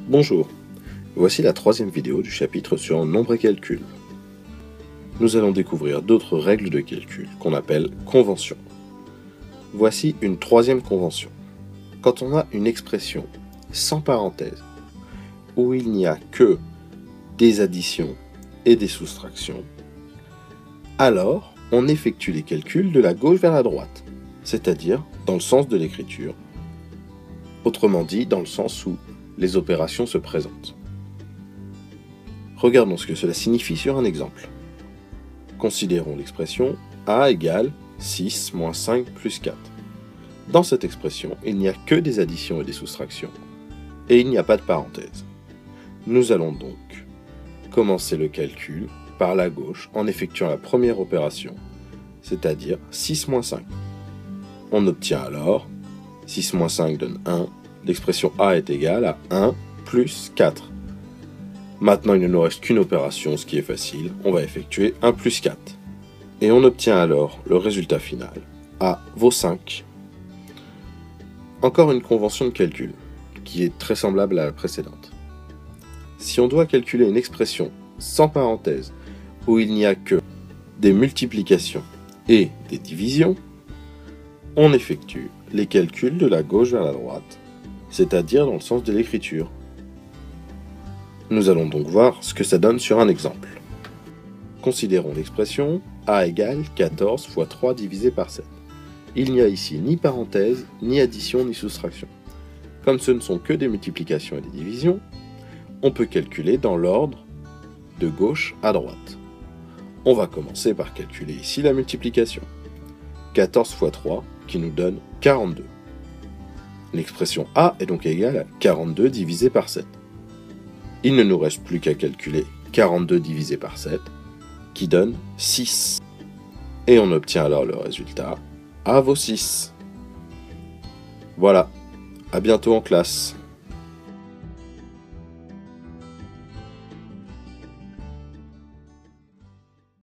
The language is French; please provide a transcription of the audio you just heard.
Bonjour, voici la troisième vidéo du chapitre sur nombre et calcul. Nous allons découvrir d'autres règles de calcul qu'on appelle conventions. Voici une troisième convention. Quand on a une expression sans parenthèse, où il n'y a que des additions et des soustractions, alors on effectue les calculs de la gauche vers la droite, c'est-à-dire dans le sens de l'écriture, autrement dit dans le sens où les opérations se présentent. Regardons ce que cela signifie sur un exemple. Considérons l'expression a égale 6 moins 5 plus 4. Dans cette expression, il n'y a que des additions et des soustractions, et il n'y a pas de parenthèse. Nous allons donc commencer le calcul par la gauche en effectuant la première opération, c'est-à-dire 6 moins 5. On obtient alors 6 moins 5 donne 1, l'expression a est égale à 1 plus 4. Maintenant, il ne nous reste qu'une opération, ce qui est facile, on va effectuer 1 plus 4. Et on obtient alors le résultat final, a vaut 5. Encore une convention de calcul, qui est très semblable à la précédente. Si on doit calculer une expression sans parenthèse, où il n'y a que des multiplications et des divisions, on effectue les calculs de la gauche vers la droite, c'est-à-dire dans le sens de l'écriture. Nous allons donc voir ce que ça donne sur un exemple. Considérons l'expression a égale 14 fois 3 divisé par 7. Il n'y a ici ni parenthèse, ni addition, ni soustraction. Comme ce ne sont que des multiplications et des divisions, on peut calculer dans l'ordre de gauche à droite. On va commencer par calculer ici la multiplication. 14 fois 3 qui nous donne 42. L'expression a est donc égale à 42 divisé par 7. Il ne nous reste plus qu'à calculer 42 divisé par 7, qui donne 6. Et on obtient alors le résultat, a vaut 6. Voilà, à bientôt en classe.